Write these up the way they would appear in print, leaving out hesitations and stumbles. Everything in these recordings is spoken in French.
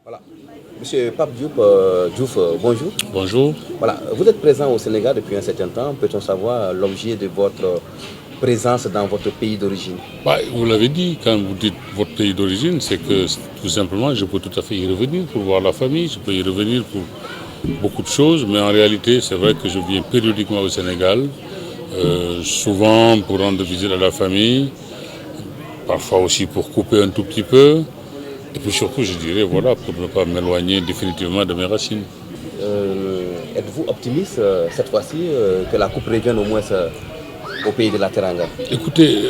Voilà. Monsieur Pape Diop, bonjour. Bonjour. Voilà, vous êtes présent au Sénégal depuis un certain temps. Peut-on savoir l'objet de votre présence dans votre pays d'origine? Vous l'avez dit, quand vous dites votre pays d'origine, c'est que tout simplement, je peux tout à fait y revenir pour voir la famille, je peux y revenir pour beaucoup de choses, mais en réalité, c'est vrai que je viens périodiquement au Sénégal, souvent pour rendre visite à la famille, parfois aussi pour couper un tout petit peu, et puis surtout, je dirais, voilà, pour ne pas m'éloigner définitivement de mes racines. Êtes-vous optimiste cette fois-ci que la coupe revienne au moins au pays de la Teranga? Écoutez,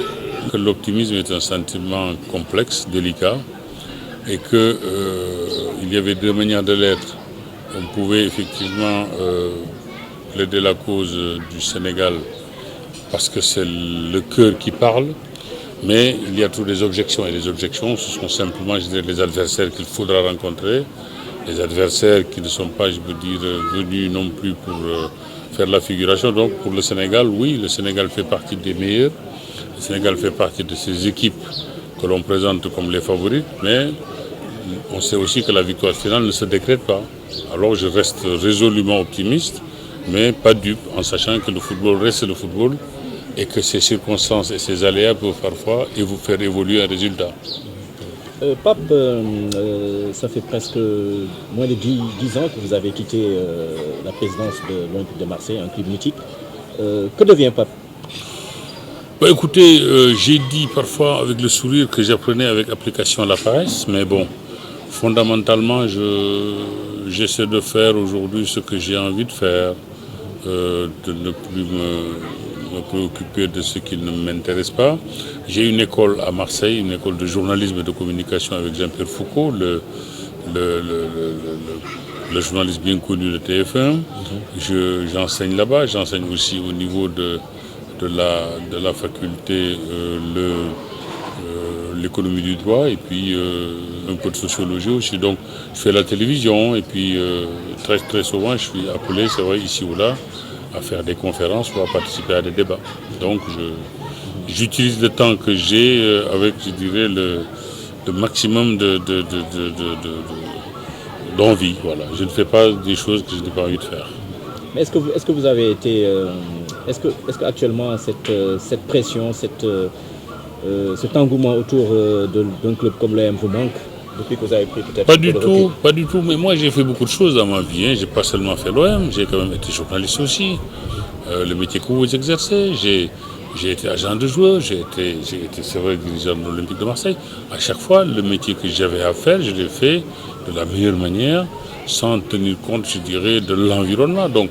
que l'optimisme est un sentiment complexe, délicat, et que il y avait deux manières de l'être. On pouvait effectivement plaider la cause du Sénégal parce que c'est le cœur qui parle, mais il y a toujours des objections, et les objections, ce sont simplement, je dirais, les adversaires qu'il faudra rencontrer, les adversaires qui ne sont pas, je veux dire, venus non plus pour faire la figuration. Donc pour le Sénégal, oui, le Sénégal fait partie des meilleurs, le Sénégal fait partie de ces équipes que l'on présente comme les favorites, mais on sait aussi que la victoire finale ne se décrète pas. Alors je reste résolument optimiste, mais pas dupe, en sachant que le football reste le football et que ces circonstances et ces aléas peuvent parfois vous faire évoluer un résultat. Pape, ça fait presque moins de 10 ans que vous avez quitté la présidence de l'Olympique de Marseille, un club mythique. Que devient Pape? Écoutez, j'ai dit parfois avec le sourire que j'apprenais avec application à la paresse, mais bon, fondamentalement, j'essaie de faire aujourd'hui ce que j'ai envie de faire, de ne plus me préoccuper de ce qui ne m'intéresse pas. J'ai une école à Marseille, une école de journalisme et de communication avec Jean-Pierre Foucault, le journaliste bien connu de TF1. J'enseigne là-bas, j'enseigne aussi au niveau de la faculté l'économie du droit et puis un peu de sociologie aussi. Donc je fais la télévision et puis très, très souvent je suis appelé, c'est vrai, ici ou là, à faire des conférences ou à participer à des débats. Donc j'utilise le temps que j'ai avec, je dirais, le maximum d'envie. Voilà. Je ne fais pas des choses que je n'ai pas envie de faire. Mais est-ce que vous avez été... Est-ce qu'actuellement cette pression, cet engouement autour d'un club comme l'AM vous manque depuis que vous avez pris peut-être... Pas du tout. Mais moi j'ai fait beaucoup de choses dans ma vie. J'ai pas seulement fait l'OM, j'ai quand même été journaliste aussi. Le métier que vous exercez, j'ai été agent de joueur, j'ai été c'est vrai, dirigeant de l'Olympique de Marseille. À chaque fois, le métier que j'avais à faire, je l'ai fait de la meilleure manière, sans tenir compte, je dirais, de l'environnement. Donc,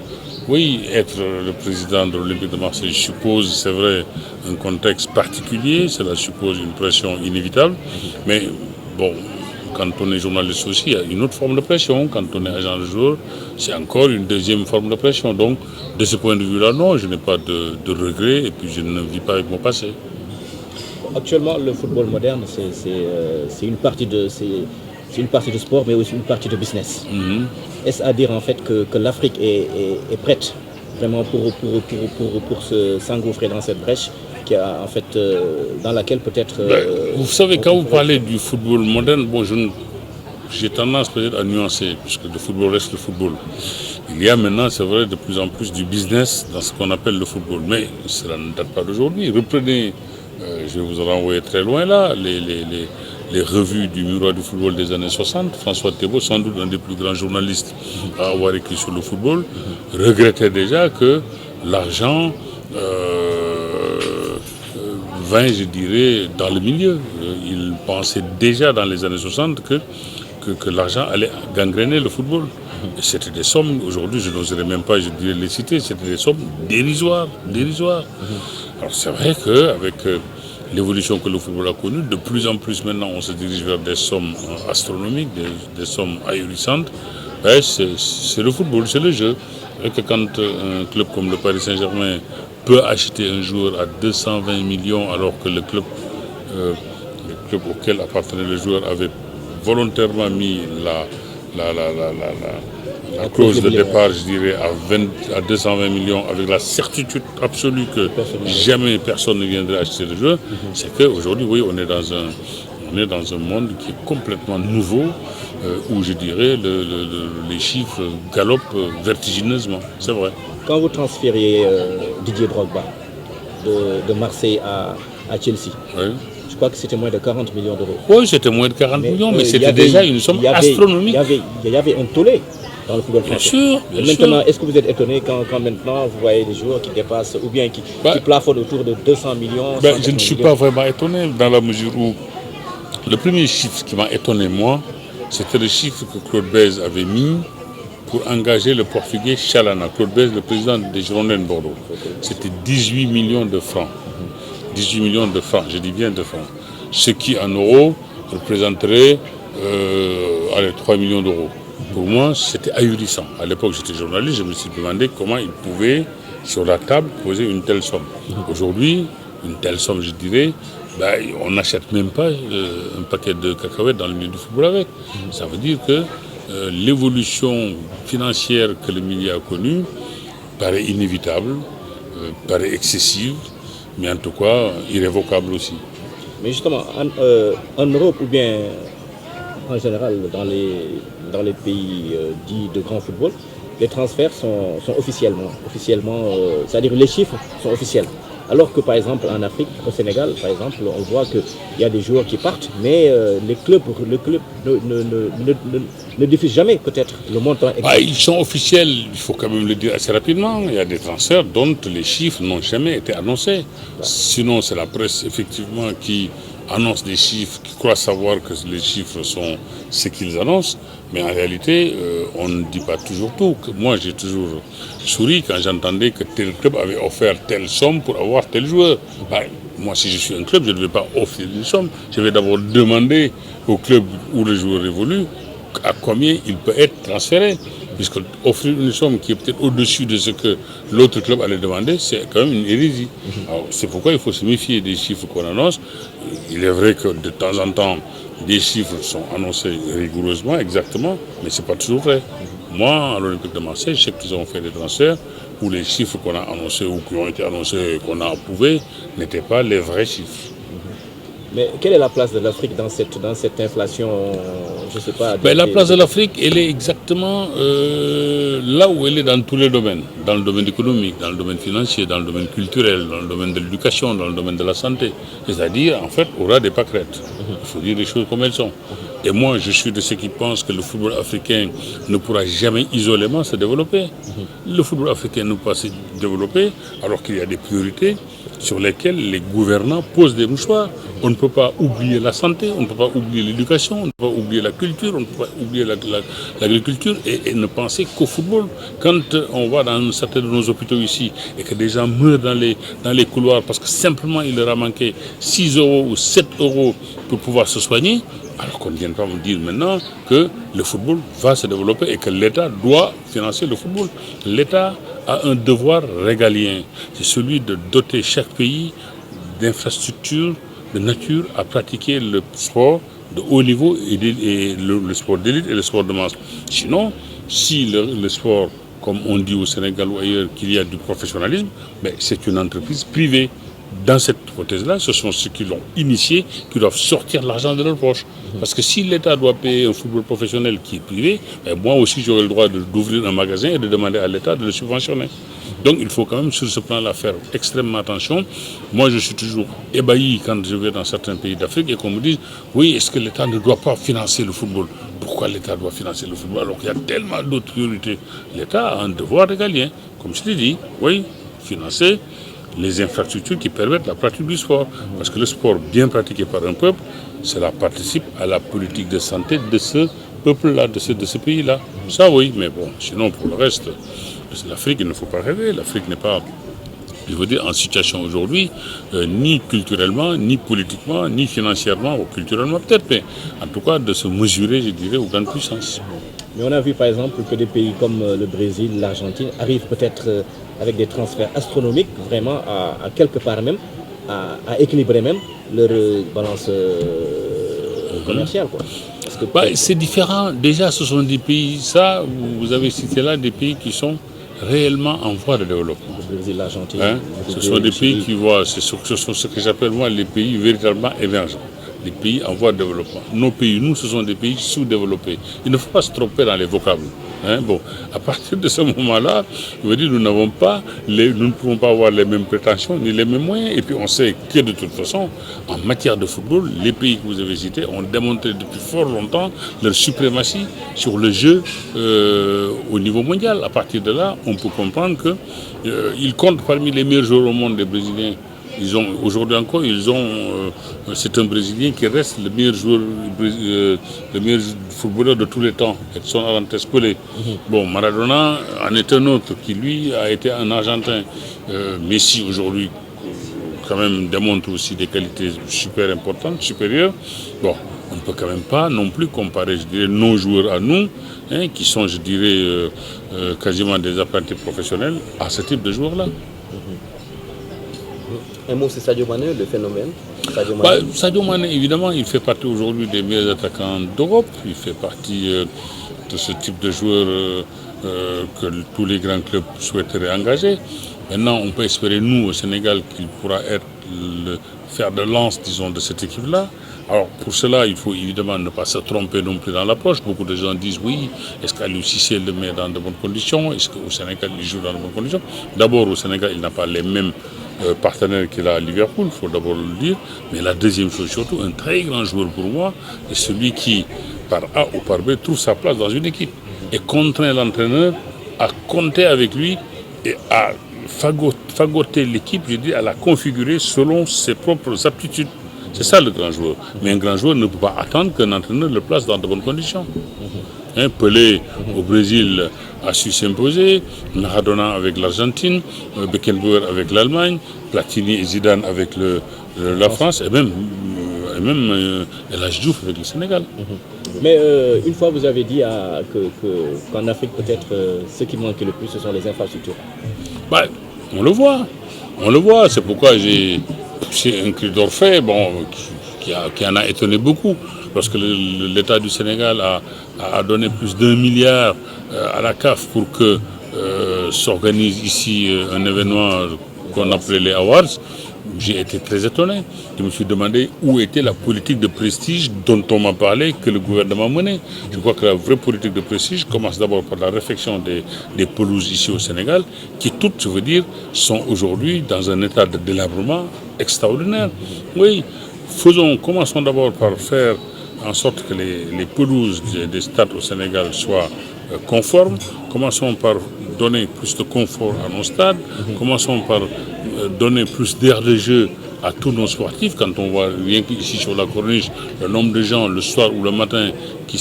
oui, être le président de l'Olympique de Marseille suppose, c'est vrai, un contexte particulier, cela suppose une pression inévitable, mais bon, quand on est journaliste aussi, il y a une autre forme de pression, quand on est agent de joueur, c'est encore une deuxième forme de pression. Donc, de ce point de vue-là, non, je n'ai pas de regrets et puis je ne vis pas avec mon passé. Actuellement, le football moderne, c'est une partie de sport, mais aussi une partie de business. Est-ce à dire en fait que l'Afrique est prête vraiment pour s'engouffrer dans cette brèche en fait, dans laquelle peut-être... vous savez, quand vous parlez du football moderne, bon, j'ai tendance peut-être à nuancer, puisque le football reste le football. Il y a maintenant, c'est vrai, de plus en plus du business dans ce qu'on appelle le football. Mais cela ne date pas d'aujourd'hui. Reprenez, je vais vous en renvoyer très loin là, les revues du miroir du football des années 60, François Thébault, sans doute un des plus grands journalistes à avoir écrit sur le football, regrettait déjà que l'argent vint, je dirais, dans le milieu. Il pensait déjà dans les années 60 que l'argent allait gangréner le football. Et c'était des sommes, aujourd'hui je n'oserais même pas, je dirais, les citer, c'était des sommes dérisoires. Alors c'est vrai qu'avec l'évolution que le football a connue, de plus en plus maintenant on se dirige vers des sommes astronomiques, des sommes ahurissantes. C'est le football, c'est le jeu. Et que quand un club comme le Paris Saint-Germain peut acheter un joueur à 220 millions alors que le club auquel appartenait le joueur avait volontairement mis la clause de départ, je dirais, à 220 millions, avec la certitude absolue que jamais personne ne viendrait acheter le jeu, c'est qu'aujourd'hui, oui, on est On est dans un monde qui est complètement nouveau, où je dirais les chiffres galopent vertigineusement, c'est vrai. Quand vous transfériez Didier Drogba de Marseille à Chelsea, Oui. je crois que c'était moins de 40 millions d'euros. Oui, c'était moins de 40 millions, mais il y c'était avait- déjà une somme astronomique. Il y avait un tollé dans le football Bien français. sûr, Et bien maintenant, sûr. est-ce que vous êtes étonné quand maintenant vous voyez des joueurs qui dépassent ou bien qui plafonnent autour de 200 millions Ben, je 180 ne suis millions. pas vraiment étonné dans la mesure où le premier chiffre qui m'a étonné, moi, c'était le chiffre que Claude Bèze avait mis pour engager le Portugais Chalana. Claude Bèze, le président des Girondins de Bordeaux. C'était 18 millions de francs. 18 millions de francs, je dis bien de francs. Ce qui, en euros, représenterait 3 millions d'euros. Pour moi, c'était ahurissant. À l'époque, j'étais journaliste, je me suis demandé comment il pouvait, sur la table, poser une telle somme. Aujourd'hui, une telle somme, je dirais, ben, on n'achète même pas un paquet de cacahuètes dans le milieu du football avec. Ça veut dire que l'évolution financière que le milieu a connue paraît inévitable, paraît excessive, mais en tout cas irrévocable aussi. Mais justement, en Europe ou bien en général dans les pays dits de grand football, les transferts sont officiellement, c'est-à-dire les chiffres sont officiels. Alors que par exemple en Afrique, au Sénégal par exemple, on voit qu'il y a des joueurs qui partent, mais le club ne diffuse jamais peut-être le montant exact. Ils sont officiels, il faut quand même le dire assez rapidement. Il y a des transferts dont les chiffres n'ont jamais été annoncés. Sinon, c'est la presse effectivement qui annonce des chiffres, qui croit savoir que les chiffres sont ce qu'ils annoncent. Mais en réalité, on ne dit pas toujours tout. Moi, j'ai toujours souri quand j'entendais que tel club avait offert telle somme pour avoir tel joueur. Moi, si je suis un club, je ne vais pas offrir une somme. Je vais d'abord demander au club où le joueur évolue à combien il peut être transféré. Puisque offrir une somme qui est peut-être au-dessus de ce que l'autre club allait demander, c'est quand même une hérésie. Alors, c'est pourquoi il faut se méfier des chiffres qu'on annonce. Il est vrai que de temps en temps, des chiffres sont annoncés rigoureusement, exactement, mais ce n'est pas toujours vrai. Moi, à l'Olympique de Marseille, je sais qu'ils ont fait des transferts où les chiffres qu'on a annoncés ou qui ont été annoncés, qu'on a approuvés, n'étaient pas les vrais chiffres. Mais quelle est la place de l'Afrique dans cette inflation, je ne sais pas. La place de l'Afrique, elle est exactement là où elle est dans tous les domaines. Dans le domaine économique, dans le domaine financier, dans le domaine culturel, dans le domaine de l'éducation, dans le domaine de la santé. C'est-à-dire, en fait, on aura des pâquerettes. Il faut dire les choses comme elles sont. Et moi, je suis de ceux qui pensent que le football africain ne pourra jamais isolément se développer. Le football africain ne peut pas se développer alors qu'il y a des priorités sur lesquelles les gouvernants posent des mouchoirs. On ne peut pas oublier la santé, on ne peut pas oublier l'éducation, on ne peut pas oublier la culture, on ne peut pas oublier l'agriculture et ne penser qu'au football. Quand on va dans certains de nos hôpitaux ici et que des gens meurent dans les couloirs parce que simplement il leur a manqué 6 euros ou 7 euros pour pouvoir se soigner, alors qu'on ne vient pas me dire maintenant que le football va se développer et que l'État doit financer le football. L'État a un devoir régalien, c'est celui de doter chaque pays d'infrastructures de nature à pratiquer le sport de haut niveau et le sport d'élite et le sport de masse. Sinon, si le sport, comme on dit au Sénégal ou ailleurs, qu'il y a du professionnalisme, c'est une entreprise privée. Dans cette hypothèse-là, ce sont ceux qui l'ont initié qui doivent sortir l'argent de leur poche. Parce que si l'État doit payer un football professionnel qui est privé, moi aussi j'aurai le droit d'ouvrir un magasin et de demander à l'État de le subventionner. Donc il faut quand même sur ce plan-là faire extrêmement attention. Moi je suis toujours ébahi quand je vais dans certains pays d'Afrique et qu'on me dit « Oui, est-ce que l'État ne doit pas financer le football ?» Pourquoi l'État doit financer le football alors qu'il y a tellement d'autres priorités? L'État a un devoir régalien, comme je l'ai dit, oui, financer les infrastructures qui permettent la pratique du sport. Parce que le sport bien pratiqué par un peuple, cela participe à la politique de santé de ce peuple-là, de ce pays-là. Ça oui, mais bon, sinon pour le reste, l'Afrique, il ne faut pas rêver. L'Afrique n'est pas, je veux dire, en situation aujourd'hui, ni culturellement, ni politiquement, ni financièrement, ou culturellement peut-être, mais en tout cas de se mesurer, je dirais, aux grandes puissances. Mais on a vu par exemple que des pays comme le Brésil, l'Argentine arrivent peut-être avec des transferts astronomiques, vraiment à quelque part même, à équilibrer même leur balance commerciale. Quoi. Parce que c'est différent. Déjà, ce sont des pays, ça, vous avez cité là, des pays qui sont réellement en voie de développement. Le Brésil, l'Argentine. Ce sont des pays qui voient, ce sont ce que j'appelle moi les pays véritablement émergents. les pays en voie de développement. Nos pays, nous, ce sont des pays sous-développés. Il ne faut pas se tromper dans les vocables. Bon, à partir de ce moment-là, je veux dire, nous ne pouvons pas avoir les mêmes prétentions ni les mêmes moyens. Et puis on sait que de toute façon, en matière de football, les pays que vous avez cités ont démontré depuis fort longtemps leur suprématie sur le jeu au niveau mondial. À partir de là, on peut comprendre qu'ils comptent parmi les meilleurs joueurs au monde, des Brésiliens. Aujourd'hui encore, c'est un Brésilien qui reste le meilleur joueur, le meilleur footballeur de tous les temps, Edson Arantes Pelé. Bon, Maradona en est un autre qui, lui, a été un Argentin. Messi, aujourd'hui, quand même, démontre aussi des qualités super importantes, supérieures. Bon, on ne peut quand même pas non plus comparer, je dirais, nos joueurs à nous, qui sont, je dirais, quasiment des apprentis professionnels, à ce type de joueurs-là. Un mot, c'est Sadio Mané, le phénomène. Sadio Mané, évidemment, il fait partie aujourd'hui des meilleurs attaquants d'Europe. Il fait partie de ce type de joueur que tous les grands clubs souhaiteraient engager. Maintenant, on peut espérer, nous, au Sénégal, qu'il pourra être le fer de lance, disons, de cette équipe-là. Alors, pour cela, il faut évidemment ne pas se tromper non plus dans l'approche. Beaucoup de gens disent, oui, est-ce qu'Aliou Cissé le met dans de bonnes conditions? Est-ce qu'au Sénégal, il joue dans de bonnes conditions? D'abord, au Sénégal, il n'a pas les mêmes partenaire qu'il a à Liverpool, il faut d'abord le dire. Mais la deuxième chose, surtout, un très grand joueur pour moi, est celui qui, par A ou par B, trouve sa place dans une équipe et contraint l'entraîneur à compter avec lui et à fagoter l'équipe, je dis, à la configurer selon ses propres aptitudes. C'est ça le grand joueur. Mais un grand joueur ne peut pas attendre qu'un entraîneur le place dans de bonnes conditions. Pelé au Brésil a su s'imposer, Maradona avec l'Argentine, Beckenbauer avec l'Allemagne, Platini et Zidane avec la France et même El Hadji Diouf avec le Sénégal. Mais une fois vous avez dit qu'en Afrique peut-être ce qui manque le plus ce sont les infrastructures. On le voit, c'est pourquoi c'est un cri d'orfèvre qui en a étonné beaucoup. Lorsque l'État du Sénégal a donné plus d'1 milliard à la CAF pour que s'organise ici un événement qu'on appelait les Awards, j'ai été très étonné. Je me suis demandé où était la politique de prestige dont on m'a parlé que le gouvernement menait. Je crois que la vraie politique de prestige commence d'abord par la réfection des pelouses ici au Sénégal, qui toutes, je veux dire, sont aujourd'hui dans un état de délabrement extraordinaire. Oui, commençons d'abord par faire en sorte que les pelouses des stades au Sénégal soient conformes. Commençons par donner plus de confort à nos stades. Commençons par donner plus d'air de jeu à tous nos sportifs. Quand on voit rien qu'ici sur la corniche, le nombre de gens le soir ou le matin qui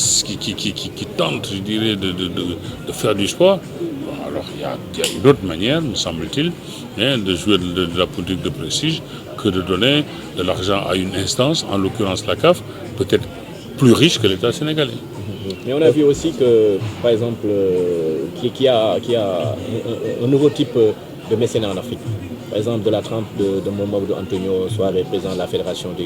tentent, je dirais, de faire du sport. Alors il y a une autre manière, me semble-t-il, de jouer de la politique de prestige que de donner de l'argent à une instance, en l'occurrence la CAF, peut-être plus riche que l'État sénégalais. Mais on a vu aussi que, par exemple, qu'il y a un nouveau type de mécénat en Afrique. Par exemple, de la trempe de Mamadou Antonio Soare, président de la Fédération de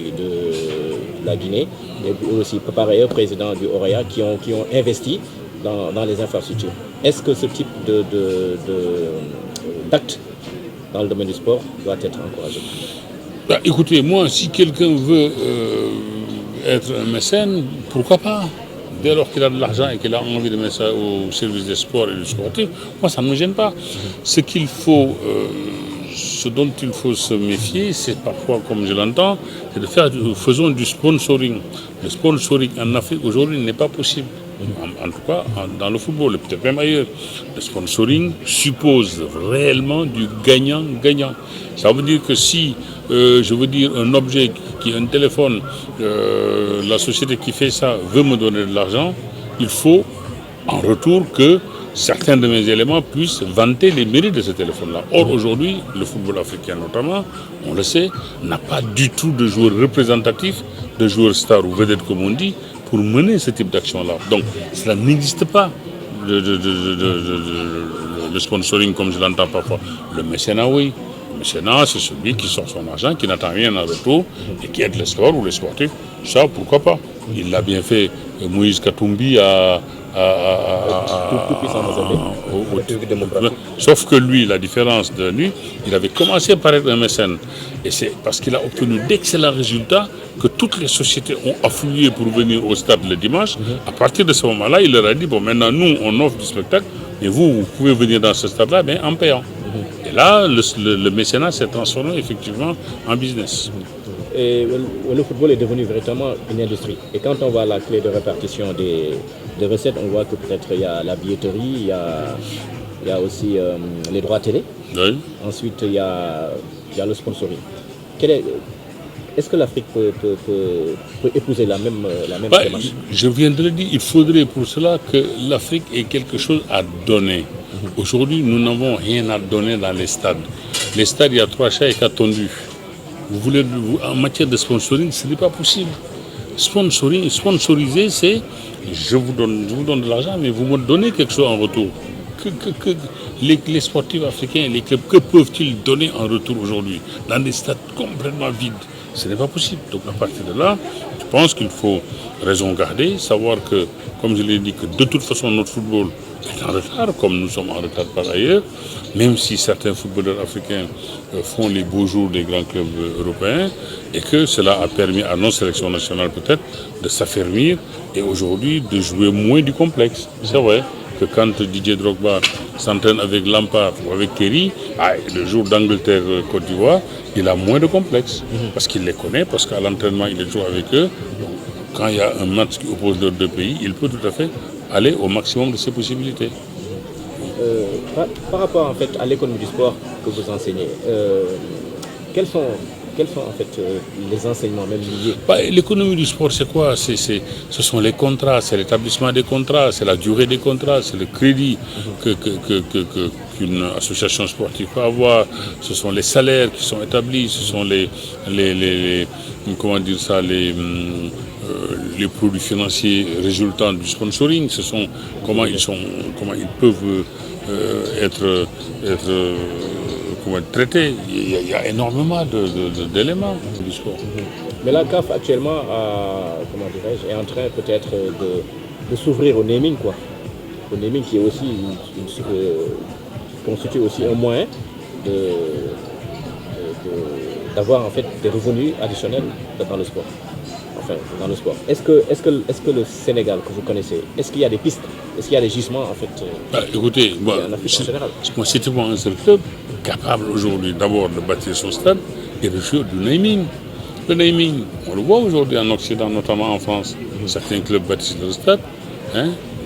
la Guinée, et aussi par ailleurs président du Orea, qui ont investi dans les infrastructures. Est-ce que ce type d'acte dans le domaine du sport doit être encouragé? Écoutez, moi, si quelqu'un veut être un mécène, pourquoi pas? Dès lors qu'il a de l'argent et qu'il a envie de mettre ça au service des sports et du sportif, moi, ça ne me gêne pas. Ce dont il faut se méfier, c'est parfois, comme je l'entends, c'est de faisons du sponsoring. Le sponsoring en Afrique aujourd'hui n'est pas possible. En tout cas, dans le football et peut-être même ailleurs. Le sponsoring suppose réellement du gagnant-gagnant. Ça veut dire que si, un objet qui est un téléphone, la société qui fait ça veut me donner de l'argent, il faut en retour que certains de mes éléments puissent vanter les mérites de ce téléphone-là. Or, aujourd'hui, le football africain notamment, on le sait, n'a pas du tout de joueurs représentatifs, de joueurs stars ou vedettes comme on dit, pour mener ce type d'action-là. Donc, cela n'existe pas, le sponsoring comme je l'entends parfois. Le mécénat, oui. Le mécénat, c'est celui qui sort son argent, qui n'attend rien en retour et qui aide les sports ou les sportifs. Ça, pourquoi pas? Il l'a bien fait, Moïse Katumbi, Tout puissant Mozambique. Sauf que lui, la différence de lui, il avait commencé par être un mécène. Et c'est parce qu'il a obtenu d'excellents résultats que toutes les sociétés ont afflué pour venir au stade le dimanche. À partir de ce moment-là, il leur a dit, bon, maintenant, nous, on offre du spectacle, et vous pouvez venir dans ce stade-là, mais en payant. Et là, le mécénat s'est transformé effectivement en business. Et le football est devenu véritablement une industrie. Et quand on voit la clé de répartition des recettes, on voit que peut-être il y a la billetterie, il y a aussi les droits télé. Oui. Ensuite, il y a le sponsoring. Est-ce que l'Afrique peut épouser la même démarche? Je viens de le dire, il faudrait pour cela que l'Afrique ait quelque chose à donner. Aujourd'hui, nous n'avons rien à donner dans les stades. Les stades, il y a 3 chats et 4 tondus. En matière de sponsoring, ce n'est pas possible. Sponsoriser, c'est je vous donne de l'argent, mais vous me donnez quelque chose en retour. Les sportifs africains, les clubs, que peuvent-ils donner en retour aujourd'hui dans des stades complètement vides? Ce n'est pas possible. Donc à partir de là, je pense qu'il faut raison garder, savoir que, comme je l'ai dit, que de toute façon notre football est en retard, comme nous sommes en retard par ailleurs, même si certains footballeurs africains font les beaux jours des grands clubs européens, et que cela a permis à nos sélections nationales peut-être de s'affermir et aujourd'hui de jouer moins du complexe. C'est vrai que quand Didier Drogba s'entraîne avec Lampard ou avec Terry, le jour d'Angleterre-Côte d'Ivoire, il a moins de complexe, parce qu'il les connaît, parce qu'à l'entraînement, il est toujours avec eux. Donc, quand il y a un match qui oppose leurs deux pays, il peut tout à fait aller au maximum de ses possibilités. Par rapport en fait à l'économie du sport que vous enseignez, quels sont en fait les enseignements même liés? L'économie du sport, c'est quoi? Ce sont les contrats, c'est l'établissement des contrats, c'est la durée des contrats, c'est le crédit qu'une association sportive peut avoir, ce sont les salaires qui sont établis, ce sont les produits financiers résultant du sponsoring, ce sont comment ils peuvent être traités. Il y a énormément d'éléments du sport. Mais la CAF actuellement est en train peut-être de s'ouvrir au naming, quoi. Au naming qui est aussi constitue aussi un moyen d'avoir en fait des revenus additionnels dans le sport. Dans le sport. Est-ce que le Sénégal que vous connaissez, est-ce qu'il y a des pistes, est-ce qu'il y a des gisements en fait écoutez, citez-moi un seul club capable aujourd'hui d'abord de bâtir son stade et de jouer du naming. Le naming, on le voit aujourd'hui en Occident, notamment en France. Certains clubs bâtissent leur stade,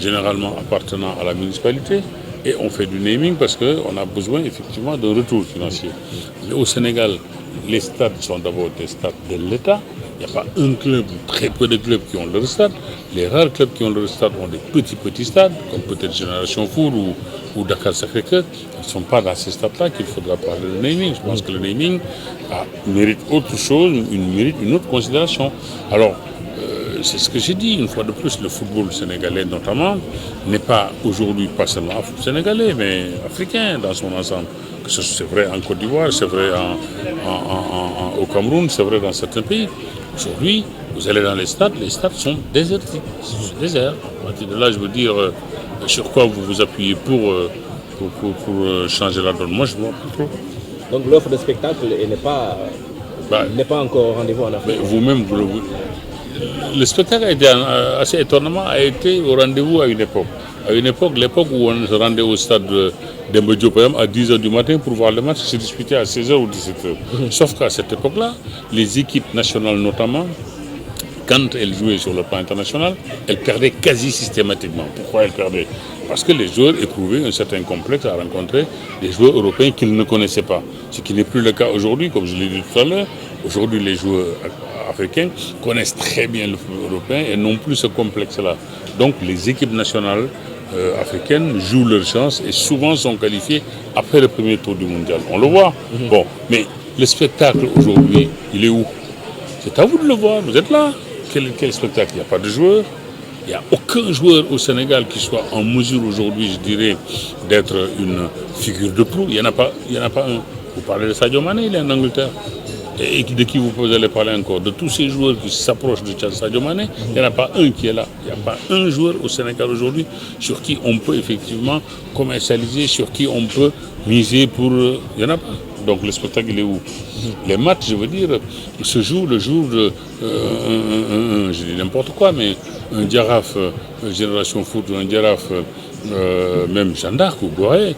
généralement appartenant à la municipalité, et on fait du naming parce qu'on a besoin effectivement d'un retour financier. Mais au Sénégal, les stades sont d'abord des stades de l'État. Il n'y a pas un club, très peu de clubs qui ont leur stade. Les rares clubs qui ont leur stade ont des petits stades, comme peut-être Génération Foot ou Dakar Sacré-Cœur. Ils ne sont pas dans ces stades-là qu'il faudra parler de naming. Je pense que le naming mérite autre chose, mérite une autre considération. Alors, c'est ce que j'ai dit, une fois de plus, le football sénégalais notamment n'est pas aujourd'hui pas seulement sénégalais, mais africain dans son ensemble. C'est vrai en Côte d'Ivoire, c'est vrai au Cameroun, c'est vrai dans certains pays. Aujourd'hui, vous allez dans les stades sont désertiques, c'est désert. À partir de là, je veux dire, sur quoi vous vous appuyez pour changer la donne. Moi, je ne vois pas trop. Donc l'offre de spectacle n'est pas encore au rendez-vous en Afrique. Vous-même, le spectacle a été assez étonnamment au rendez-vous à une époque. À une époque, l'époque où on se rendait au stade d'Emba Diop à 10h du matin pour voir le match, se disputait à 16h ou 17h. Sauf qu'à cette époque-là, les équipes nationales notamment, quand elles jouaient sur le plan international, elles perdaient quasi systématiquement. Pourquoi elles perdaient? Parce que les joueurs éprouvaient un certain complexe à rencontrer des joueurs européens qu'ils ne connaissaient pas. Ce qui n'est plus le cas aujourd'hui, comme je l'ai dit tout à l'heure. Aujourd'hui, les joueurs africains connaissent très bien le football européen et n'ont plus ce complexe-là. Donc les équipes nationales africaines jouent leur chance et souvent sont qualifiées après le premier tour du mondial. On le voit. Bon, mais le spectacle aujourd'hui, il est où? C'est à vous de le voir, vous êtes là. Quel spectacle? Il n'y a pas de joueurs. Il n'y a aucun joueur au Sénégal qui soit en mesure aujourd'hui, je dirais, d'être une figure de proue. Il n'y en a pas un. Vous parlez de Sadio Mané, il est en Angleterre. Et de qui vous allez parler encore? De tous ces joueurs qui s'approchent de Sadio Mané, il n'y en a pas un qui est là. Il n'y a pas un joueur au Sénégal aujourd'hui sur qui on peut effectivement commercialiser, sur qui on peut miser pour... Il n'y en a pas. Donc le spectacle, il est où? Les matchs, je veux dire, se jouent le jour de... je dis n'importe quoi, mais un Jaraaf, Génération Foot, un Jaraaf, même Jeanne d'Arc ou Gorée,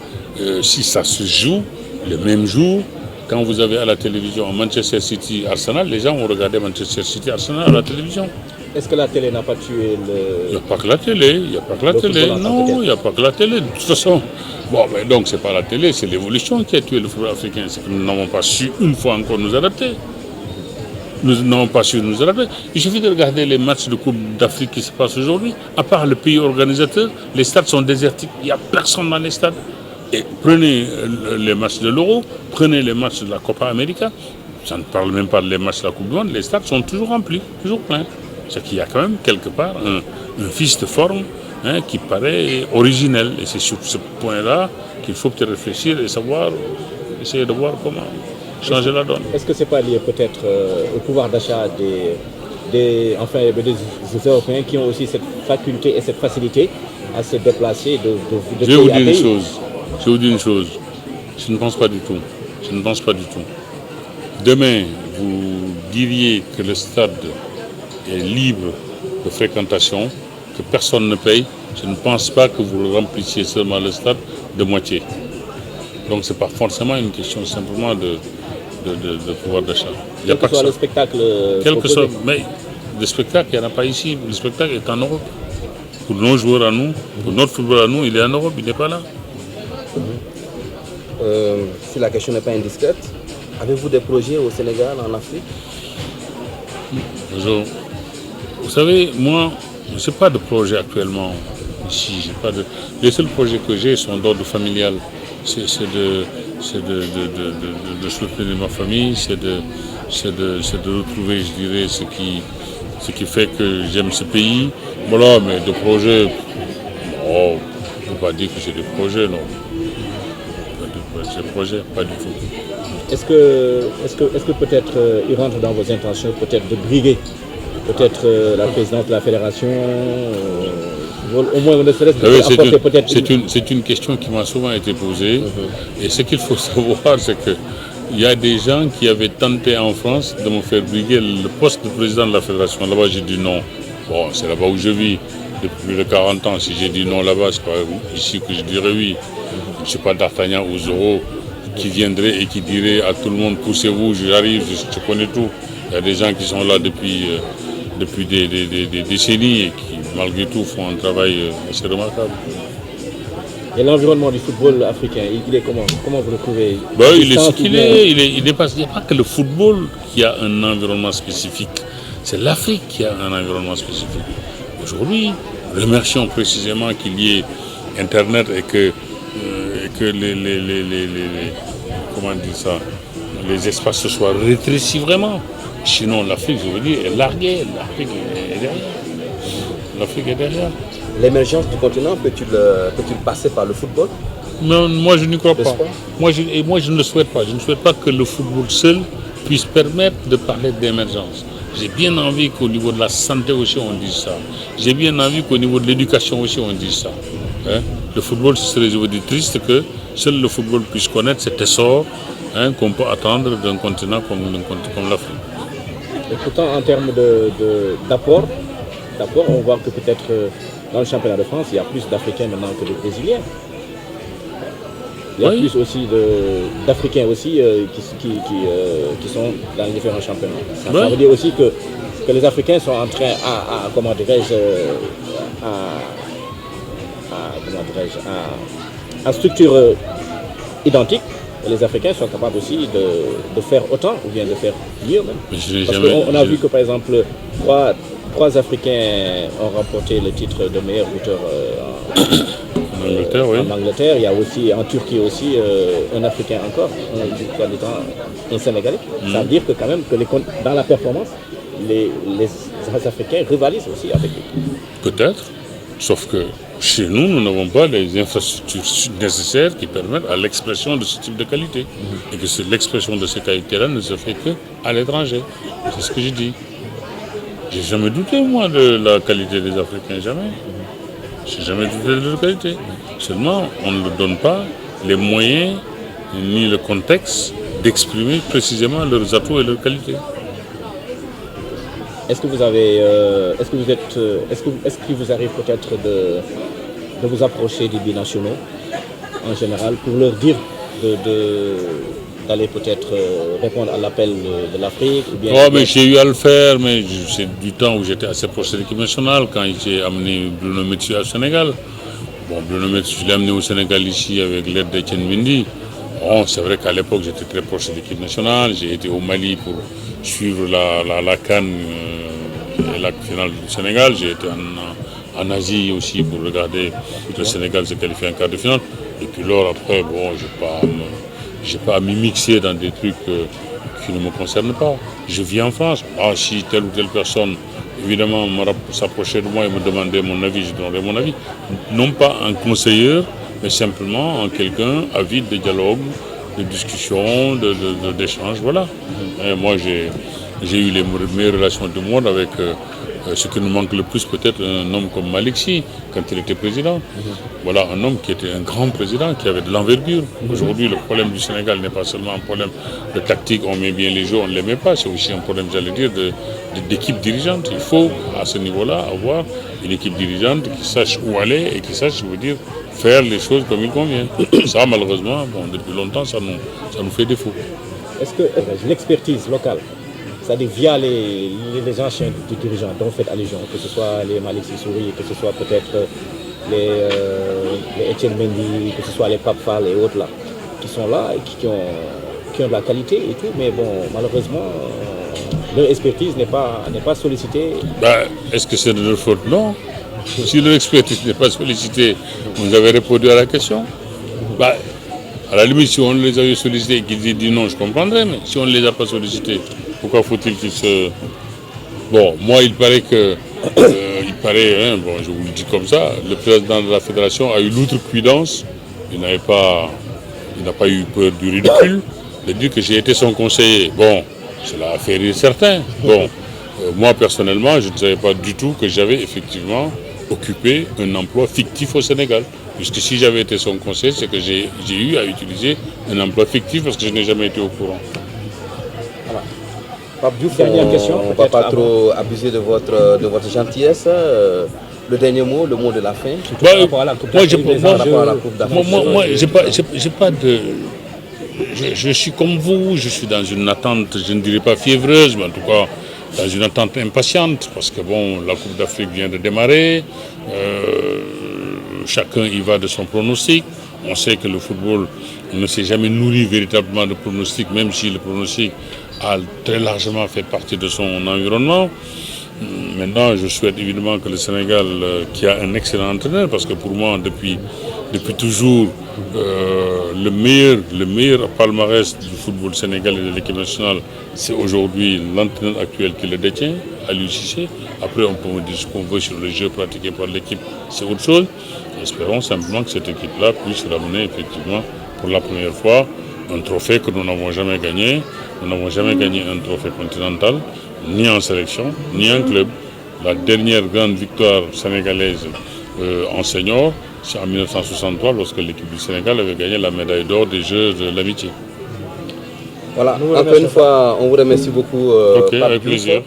si ça se joue le même jour, quand vous avez à la télévision Manchester City, Arsenal, les gens vont regarder Manchester City, Arsenal à la télévision. Est-ce que la télé n'a pas tué le... Il n'y a pas que la télé, il n'y a pas que la télé. Non, il n'y a pas que la télé. De toute façon, bon, mais donc c'est pas la télé, c'est l'évolution qui a tué le football africain. C'est que nous n'avons pas su une fois encore nous adapter. Nous n'avons pas su nous adapter. Il suffit de regarder les matchs de Coupe d'Afrique qui se passent aujourd'hui. À part le pays organisateur, les stades sont désertiques. Il n'y a personne dans les stades. Et prenez les matchs de l'Euro, prenez les matchs de la Copa América, ça ne parle même pas des matchs de la Coupe du Monde, les stades sont toujours remplis, toujours pleins. C'est qu'il y a quand même quelque part un vice de forme qui paraît originel. Et c'est sur ce point-là qu'il faut peut-être réfléchir et savoir, essayer de voir comment changer la donne. Est-ce que ce n'est pas lié peut-être au pouvoir d'achat des Européens qui ont aussi cette faculté et cette facilité à se déplacer de Je vais vous dire une chose. Je vais vous dire une chose, je ne pense pas du tout. Je ne pense pas du tout. Demain, vous diriez que le stade est libre de fréquentation, que personne ne paye. Je ne pense pas que vous remplissiez seulement le stade de moitié. Donc ce n'est pas forcément une question simplement de pouvoir d'achat. Quel que soit le spectacle. Quel que soit, mais le spectacle, il n'y en a pas ici. Le spectacle est en Europe. Pour nos joueurs à nous, pour notre football à nous, il est en Europe, il n'est pas là. Si la question n'est pas indiscrète, avez-vous des projets au Sénégal, en Afrique? Vous savez, moi, je n'ai pas de projet actuellement ici. Les seuls projets que j'ai sont d'ordre familial. C'est de soutenir ma famille, c'est de retrouver, je dirais, ce qui fait que j'aime ce pays. Voilà, mais de projets, oh, je ne peux pas dire que j'ai des projets, non. Des projets, pas du tout. Est-ce que peut-être il rentre dans vos intentions peut-être de briguer peut-être la présidente de la fédération au moins ne serait-ce que apporter peut-être... C'est une question qui m'a souvent été posée. Et ce qu'il faut savoir, c'est qu'il y a des gens qui avaient tenté en France de me faire briguer le poste de président de la fédération. Là-bas, j'ai dit non. Bon, c'est là-bas où je vis depuis plus de 40 ans. Si j'ai dit non là-bas, c'est pas ici que je dirais oui. Je ne suis pas d'Artagnan ou Zorro qui viendrait et qui dirait à tout le monde poussez-vous, j'arrive, je connais tout. Il y a des gens qui sont là depuis des décennies et qui malgré tout font un travail assez remarquable. Et l'environnement du football africain, il est comment? Comment vous le trouvez? Il est ce qu'il est. Il n'y a pas que le football qui a un environnement spécifique. C'est l'Afrique qui a un environnement spécifique. Aujourd'hui, remercions précisément qu'il y ait Internet et que les espaces se soient rétrécis vraiment. Sinon, l'Afrique, je veux dire, est larguée. L'Afrique est derrière. L'Afrique est derrière. L'émergence du continent peut-il passer par le football? Non, moi je n'y crois pas. Moi je ne le souhaite pas. Je ne souhaite pas que le football seul puisse permettre de parler d'émergence. J'ai bien envie qu'au niveau de la santé aussi on dise ça. J'ai bien envie qu'au niveau de l'éducation aussi on dise ça. Le football, ce serait, je veux dire, triste que seul le football puisse connaître cet essor qu'on peut attendre d'un continent comme l'Afrique. Et pourtant, en termes d'apport, on voit que peut-être dans le championnat de France, il y a plus d'Africains maintenant que de Brésiliens. Il y a plus aussi d'Africains aussi qui sont dans les différents championnats. Ça veut dire aussi que les Africains sont en train à structure identique. Les Africains sont capables aussi de faire autant ou bien de faire mieux même. Parce qu'on a vu que par exemple, trois Africains ont remporté le titre de meilleur buteur en Angleterre. Il y a aussi en Turquie aussi un Africain encore, un Sénégalais. Ça veut dire que quand même que dans la performance, les Africains rivalisent aussi avec eux. Peut-être, sauf que Chez nous, nous n'avons pas les infrastructures nécessaires qui permettent à l'expression de ce type de qualité. Et que l'expression de ces qualités-là ne se fait qu'à l'étranger. C'est ce que je dis. J'ai jamais douté, moi, de la qualité des Africains, jamais. J'ai jamais douté de leur qualité. Seulement, on ne leur donne pas les moyens ni le contexte d'exprimer précisément leurs atouts et leurs qualités. Est-ce qu'il vous arrive peut-être de vous approcher des binationaux en général pour leur dire d'aller peut-être répondre à l'appel de l'Afrique ou bien... Oh, mais j'ai eu à le faire, mais c'est du temps où j'étais assez proche de l'équipe nationale, quand j'ai amené Bruno Metsu au Sénégal. Bon, Bruno Metsu, je l'ai amené au Sénégal ici avec l'aide d'Etienne Mendy. Bon, c'est vrai qu'à l'époque, j'étais très proche de l'équipe nationale. J'ai été au Mali pour suivre la CAN et la finale du Sénégal. J'ai été en Asie aussi pour regarder le Sénégal se qualifier en quart de finale. Et puis lors, après, bon, j'ai pas à m'y mixer dans des trucs qui ne me concernent pas. Je vis en France. Ah, si telle ou telle personne, évidemment, s'approchait de moi et me demandait mon avis, je donnerais mon avis. Non pas en conseiller, mais simplement en quelqu'un avide de dialogue, de discussion, d'échange, voilà. Et moi, j'ai eu les meilleures relations du monde avec ce qui nous manque le plus, peut-être un homme comme Malick Sy, quand il était président. Voilà, un homme qui était un grand président, qui avait de l'envergure. Aujourd'hui, le problème du Sénégal n'est pas seulement un problème de tactique, on met bien les jeux, on ne les met pas, c'est aussi un problème, j'allais dire, d'équipe dirigeante. Il faut, à ce niveau-là, avoir une équipe dirigeante qui sache où aller et qui sache, je veux dire, faire les choses comme il convient. Ça, malheureusement, bon, depuis longtemps, ça nous fait défaut. Est-ce que l'expertise locale, c'est-à-dire via les anciens dirigeants dont vous faites allusion, que ce soit les Malick Sy Souris, que ce soit peut-être les Etienne Mendy, que ce soit les Pape Fall et autres là, qui sont là et qui ont de la qualité et tout, mais bon, malheureusement, leur expertise n'est pas sollicitée. Est-ce que c'est de leur faute? Non. Si leur expertise n'est pas sollicitée, vous avez répondu à la question. À la limite, si on les avait sollicités et qu'ils aient dit non, je comprendrais, mais si on ne les a pas sollicités, pourquoi faut-il qu'ils se... Bon, moi, il paraît que... bon, je vous le dis comme ça, le président de la fédération a eu l'outrecuidance, il n'a pas eu peur du ridicule, de dire que j'ai été son conseiller. Bon, cela a fait rire certains. Bon, moi, personnellement, je ne savais pas du tout que j'avais effectivement occupé un emploi fictif au Sénégal. Puisque si j'avais été son conseiller, c'est que j'ai eu à utiliser un emploi fictif parce que je n'ai jamais été au courant. Voilà. Pape Diouf, dernière question. On ne va pas trop abuser de votre gentillesse. Le dernier mot, le mot de la fin. Par rapport à la Coupe d'Afrique. Moi, j'ai pas de... Je suis comme vous, je suis dans une attente, je ne dirais pas fiévreuse, mais en tout cas dans une attente impatiente, parce que bon, la Coupe d'Afrique vient de démarrer, chacun y va de son pronostic. On sait que le football ne s'est jamais nourri véritablement de pronostics, même si le pronostic a très largement fait partie de son environnement. Maintenant, je souhaite évidemment que le Sénégal, qui a un excellent entraîneur, parce que pour moi, depuis toujours, le meilleur palmarès du football sénégalais et de l'équipe nationale, c'est aujourd'hui l'entraîneur actuel qui le détient, Aliou Cissé. Après, on peut dire ce qu'on veut sur les jeux pratiqués par l'équipe, c'est autre chose. Espérons simplement que cette équipe-là puisse ramener effectivement pour la première fois un trophée que nous n'avons jamais gagné. Nous n'avons jamais gagné un trophée continental, ni en sélection, ni en club. La dernière grande victoire sénégalaise en senior, c'est en 1963, lorsque l'équipe du Sénégal avait gagné la médaille d'or des Jeux de l'amitié. Voilà, encore une fois, on vous remercie beaucoup. Ok, avec plaisir.